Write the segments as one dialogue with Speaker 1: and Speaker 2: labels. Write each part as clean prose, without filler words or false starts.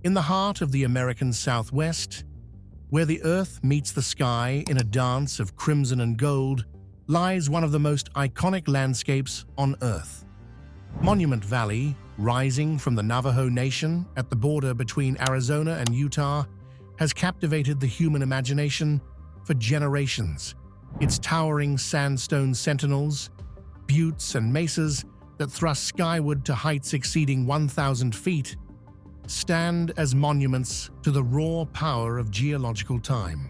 Speaker 1: In the heart of the American Southwest, where the earth meets the sky in a dance of crimson and gold, lies one of the most iconic landscapes on Earth. Monument Valley, rising from the Navajo Nation at the border between Arizona and Utah, has captivated the human imagination for generations. Its towering sandstone sentinels, buttes and mesas that thrust skyward to heights exceeding 1,000 feet, stand as monuments to the raw power of geological time.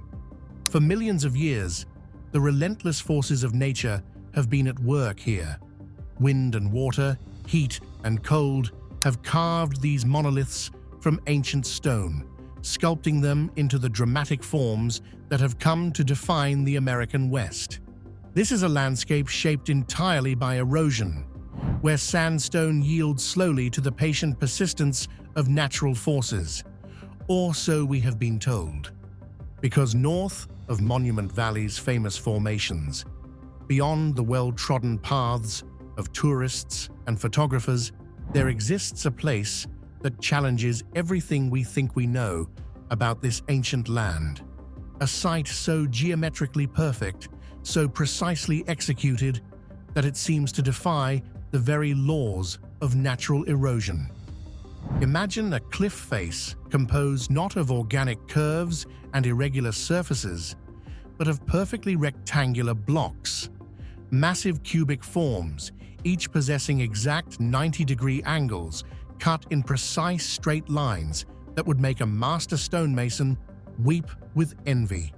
Speaker 1: For millions of years, the relentless forces of nature have been at work here. Wind and water, heat and cold have carved these monoliths from ancient stone, sculpting them into the dramatic forms that have come to define the American West. This is a landscape shaped entirely by erosion, where sandstone yields slowly to the patient persistence of natural forces, or so we have been told. Because north of Monument Valley's famous formations, beyond the well-trodden paths of tourists and photographers, there exists a place that challenges everything we think we know about this ancient land. A site so geometrically perfect, so precisely executed, that it seems to defy the very laws of natural erosion. Imagine a cliff face composed not of organic curves and irregular surfaces, but of perfectly rectangular blocks, massive cubic forms, each possessing exact 90-degree angles cut in precise straight lines that would make a master stonemason weep with envy.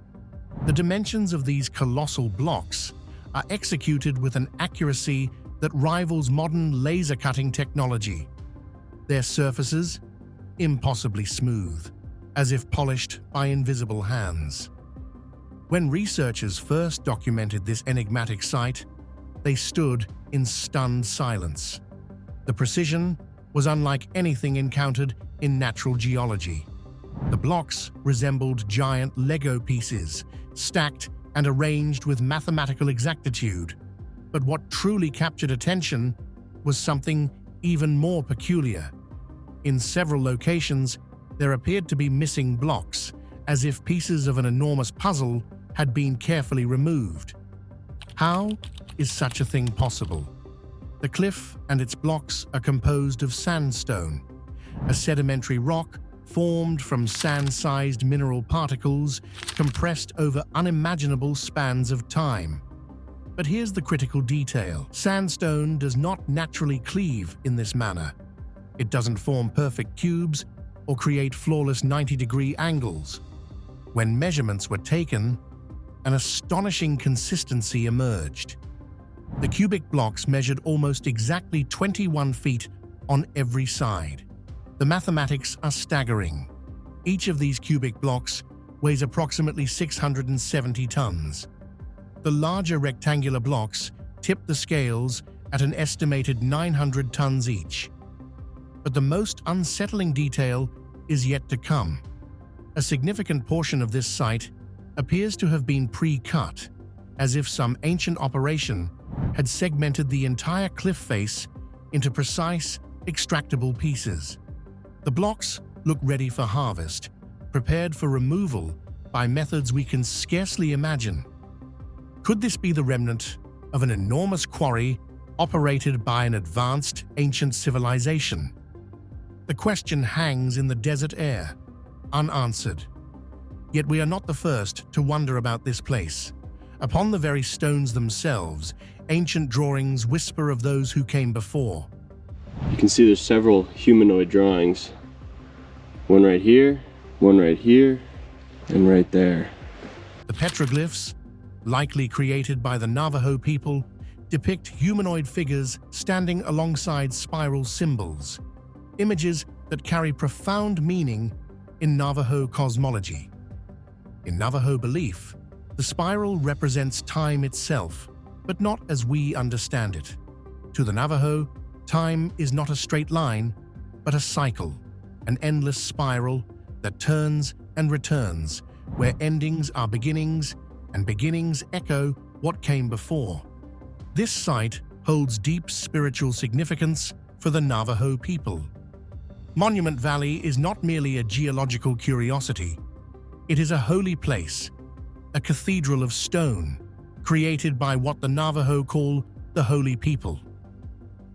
Speaker 1: The dimensions of these colossal blocks are executed with an accuracy that rivals modern laser cutting technology. Their surfaces, impossibly smooth, as if polished by invisible hands. When researchers first documented this enigmatic site, they stood in stunned silence. The precision was unlike anything encountered in natural geology. The blocks resembled giant Lego pieces, stacked and arranged with mathematical exactitude. But what truly captured attention was something even more peculiar. In several locations, there appeared to be missing blocks, as if pieces of an enormous puzzle had been carefully removed. How is such a thing possible? The cliff and its blocks are composed of sandstone, a sedimentary rock formed from sand-sized mineral particles compressed over unimaginable spans of time. But here's the critical detail. Sandstone does not naturally cleave in this manner. It doesn't form perfect cubes or create flawless 90-degree angles. When measurements were taken, an astonishing consistency emerged. The cubic blocks measured almost exactly 21 feet on every side. The mathematics are staggering. Each of these cubic blocks weighs approximately 670 tons. The larger rectangular blocks tip the scales at an estimated 900 tons each. But the most unsettling detail is yet to come. A significant portion of this site appears to have been pre-cut, as if some ancient operation had segmented the entire cliff face into precise, extractable pieces. The blocks look ready for harvest, prepared for removal by methods we can scarcely imagine. Could this be the remnant of an enormous quarry operated by an advanced ancient civilization? The question hangs in the desert air, unanswered. Yet we are not the first to wonder about this place. Upon the very stones themselves, ancient drawings whisper of those who came before.
Speaker 2: You can see there's several humanoid drawings. One right here, and right there.
Speaker 1: The petroglyphs, likely created by the Navajo people, depict humanoid figures standing alongside spiral symbols, images that carry profound meaning in Navajo cosmology. In Navajo belief, the spiral represents time itself, but not as we understand it. To the Navajo, time is not a straight line, but a cycle, an endless spiral that turns and returns, where endings are beginnings and beginnings echo what came before. This site holds deep spiritual significance for the Navajo people. Monument Valley is not merely a geological curiosity. It is a holy place, a cathedral of stone, created by what the Navajo call the Holy People.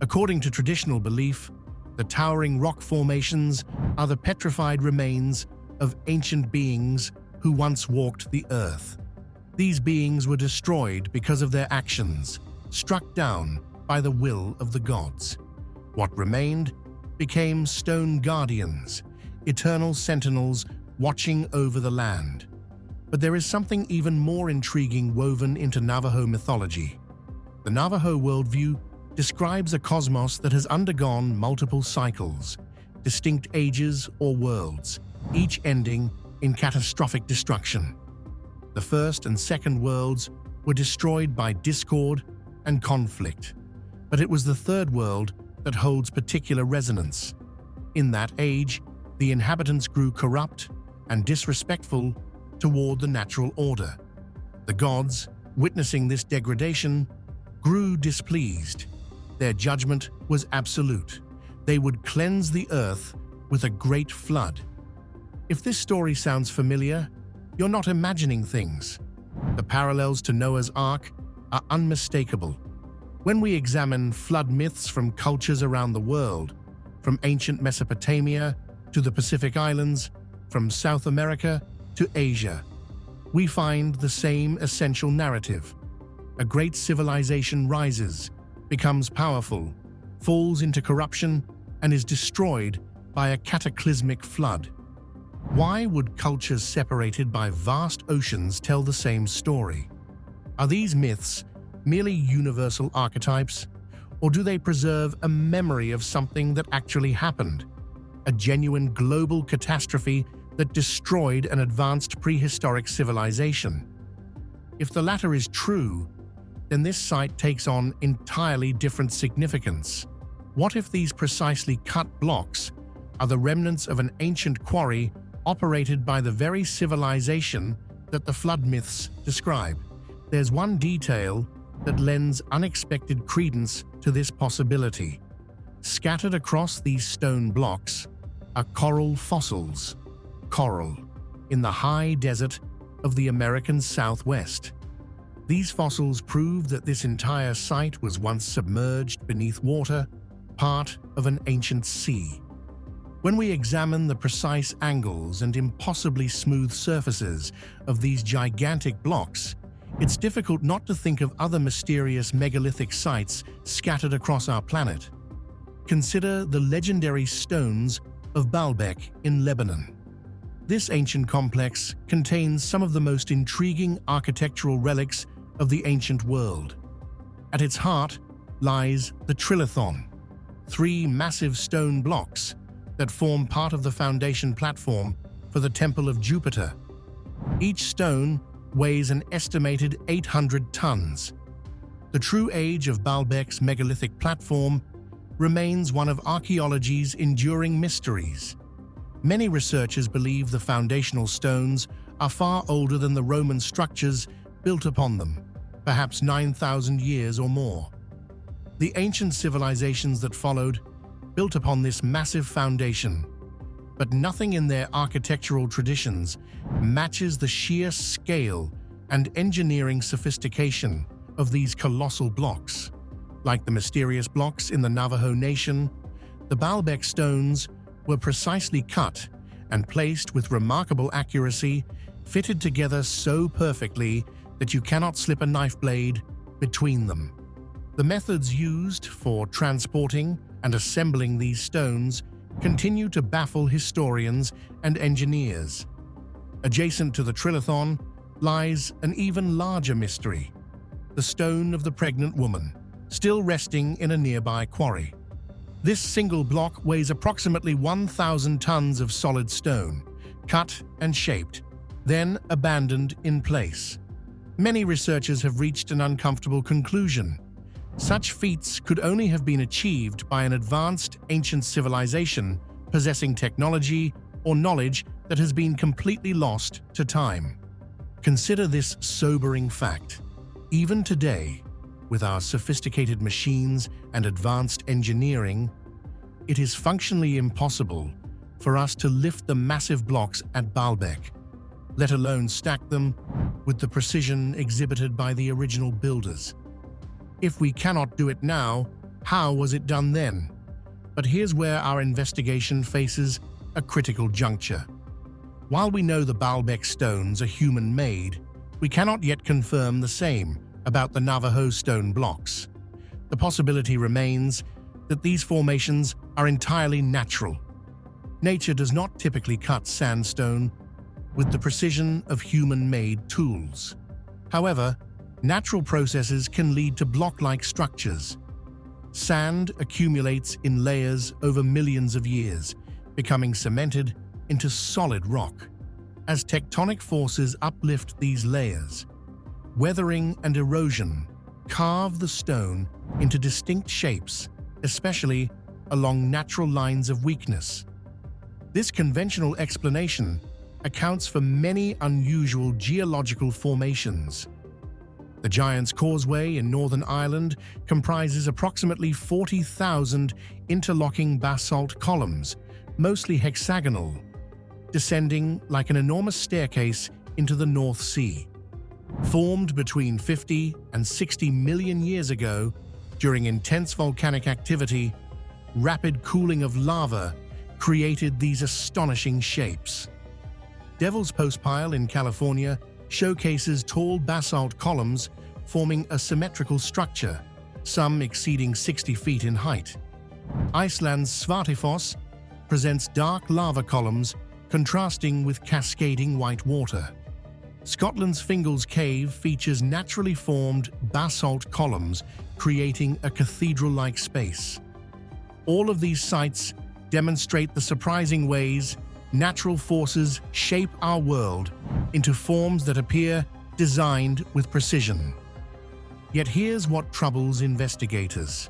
Speaker 1: According to traditional belief, the towering rock formations are the petrified remains of ancient beings who once walked the earth. These beings were destroyed because of their actions, struck down by the will of the gods. What remained became stone guardians, eternal sentinels watching over the land. But there is something even more intriguing woven into Navajo mythology. The Navajo worldview describes a cosmos that has undergone multiple cycles, distinct ages or worlds, each ending in catastrophic destruction. The first and second worlds were destroyed by discord and conflict, but it was the third world that holds particular resonance. In that age, the inhabitants grew corrupt and disrespectful toward the natural order. The gods, witnessing this degradation, grew displeased. Their judgment was absolute. They would cleanse the earth with a great flood. If this story sounds familiar, you're not imagining things. The parallels to Noah's Ark are unmistakable. When we examine flood myths from cultures around the world, from ancient Mesopotamia to the Pacific Islands, from South America to Asia, we find the same essential narrative. A great civilization rises, becomes powerful, falls into corruption, and is destroyed by a cataclysmic flood. Why would cultures separated by vast oceans tell the same story? Are these myths merely universal archetypes, or do they preserve a memory of something that actually happened? A genuine global catastrophe that destroyed an advanced prehistoric civilization? If the latter is true, then this site takes on entirely different significance. What if these precisely cut blocks are the remnants of an ancient quarry operated by the very civilization that the flood myths describe? There's one detail that lends unexpected credence to this possibility. Scattered across these stone blocks are coral fossils. Coral, in the high desert of the American Southwest. These fossils prove that this entire site was once submerged beneath water, part of an ancient sea. When we examine the precise angles and impossibly smooth surfaces of these gigantic blocks, it's difficult not to think of other mysterious megalithic sites scattered across our planet. Consider the legendary stones of Baalbek in Lebanon. This ancient complex contains some of the most intriguing architectural relics of the ancient world. At its heart lies the trilithon, three massive stone blocks that form part of the foundation platform for the Temple of Jupiter. Each stone weighs an estimated 800 tons. The true age of Baalbek's megalithic platform remains one of archaeology's enduring mysteries. Many researchers believe the foundational stones are far older than the Roman structures built upon them, perhaps 9,000 years or more. The ancient civilizations that followed built upon this massive foundation, but nothing in their architectural traditions matches the sheer scale and engineering sophistication of these colossal blocks. Like the mysterious blocks in the Navajo Nation, the Baalbek stones were precisely cut and placed with remarkable accuracy, fitted together so perfectly that you cannot slip a knife blade between them. The methods used for transporting and assembling these stones continue to baffle historians and engineers. Adjacent to the trilithon lies an even larger mystery: the stone of the pregnant woman, still resting in a nearby quarry. This single block weighs approximately 1,000 tons of solid stone, cut and shaped, then abandoned in place. Many researchers have reached an uncomfortable conclusion. Such feats could only have been achieved by an advanced ancient civilization possessing technology or knowledge that has been completely lost to time. Consider this sobering fact. Even today, with our sophisticated machines and advanced engineering, it is functionally impossible for us to lift the massive blocks at Baalbek, let alone stack them with the precision exhibited by the original builders. If we cannot do it now, how was it done then? But here's where our investigation faces a critical juncture. While we know the Baalbek stones are human-made, we cannot yet confirm the same about the Navajo stone blocks. The possibility remains that these formations are entirely natural. Nature does not typically cut sandstone with the precision of human-made tools. However, natural processes can lead to block-like structures. Sand accumulates in layers over millions of years, becoming cemented into solid rock. As tectonic forces uplift these layers, weathering and erosion carve the stone into distinct shapes, especially along natural lines of weakness. This conventional explanation accounts for many unusual geological formations. The Giant's Causeway in Northern Ireland comprises approximately 40,000 interlocking basalt columns, mostly hexagonal, descending like an enormous staircase into the North Sea. Formed between 50 and 60 million years ago during intense volcanic activity, rapid cooling of lava created these astonishing shapes. Devil's Postpile in California showcases tall basalt columns forming a symmetrical structure, some exceeding 60 feet in height. Iceland's Svartifoss presents dark lava columns contrasting with cascading white water. Scotland's Fingal's Cave features naturally formed basalt columns creating a cathedral-like space. All of these sites demonstrate the surprising ways natural forces shape our world into forms that appear designed with precision. Yet here's what troubles investigators.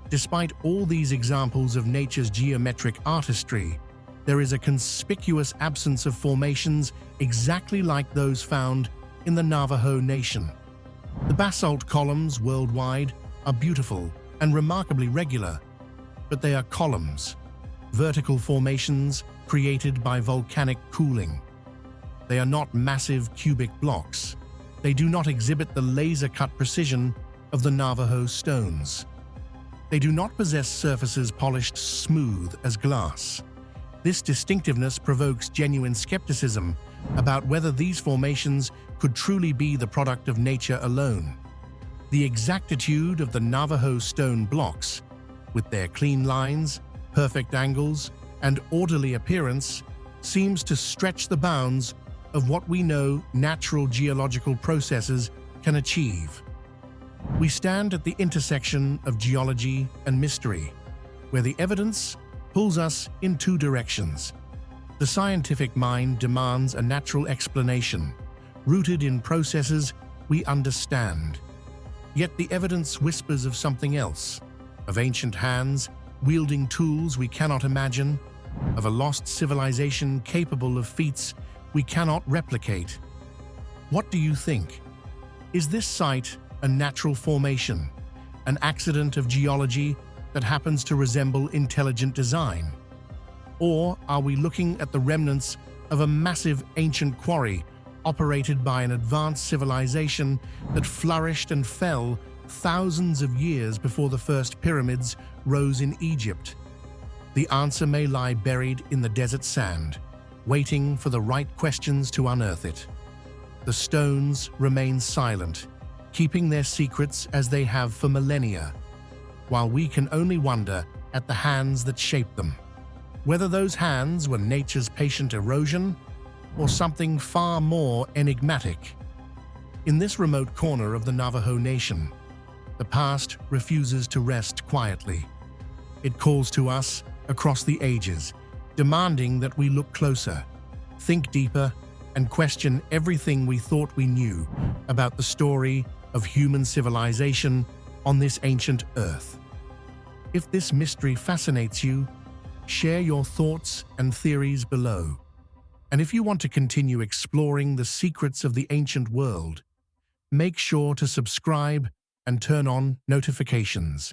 Speaker 1: Despite all these examples of nature's geometric artistry, there is a conspicuous absence of formations exactly like those found in the Navajo Nation. The basalt columns worldwide are beautiful and remarkably regular, but they are columns, vertical formations created by volcanic cooling. They are not massive cubic blocks. They do not exhibit the laser-cut precision of the Navajo stones. They do not possess surfaces polished smooth as glass. This distinctiveness provokes genuine skepticism about whether these formations could truly be the product of nature alone. The exactitude of the Navajo stone blocks, with their clean lines, perfect angles, and orderly appearance, seems to stretch the bounds of what we know natural geological processes can achieve. We stand at the intersection of geology and mystery, where the evidence pulls us in two directions. The scientific mind demands a natural explanation, rooted in processes we understand. Yet the evidence whispers of something else, of ancient hands wielding tools we cannot imagine, of a lost civilization capable of feats we cannot replicate. What do you think? Is this site a natural formation, an accident of geology that happens to resemble intelligent design? Or are we looking at the remnants of a massive ancient quarry operated by an advanced civilization that flourished and fell thousands of years before the first pyramids rose in Egypt? The answer may lie buried in the desert sand, waiting for the right questions to unearth it. The stones remain silent, keeping their secrets as they have for millennia, while we can only wonder at the hands that shaped them. Whether those hands were nature's patient erosion or something far more enigmatic. In this remote corner of the Navajo Nation, the past refuses to rest quietly. It calls to us across the ages, demanding that we look closer, think deeper, and question everything we thought we knew about the story of human civilization on this ancient Earth. If this mystery fascinates you, share your thoughts and theories below. And if you want to continue exploring the secrets of the ancient world, make sure to subscribe and turn on notifications.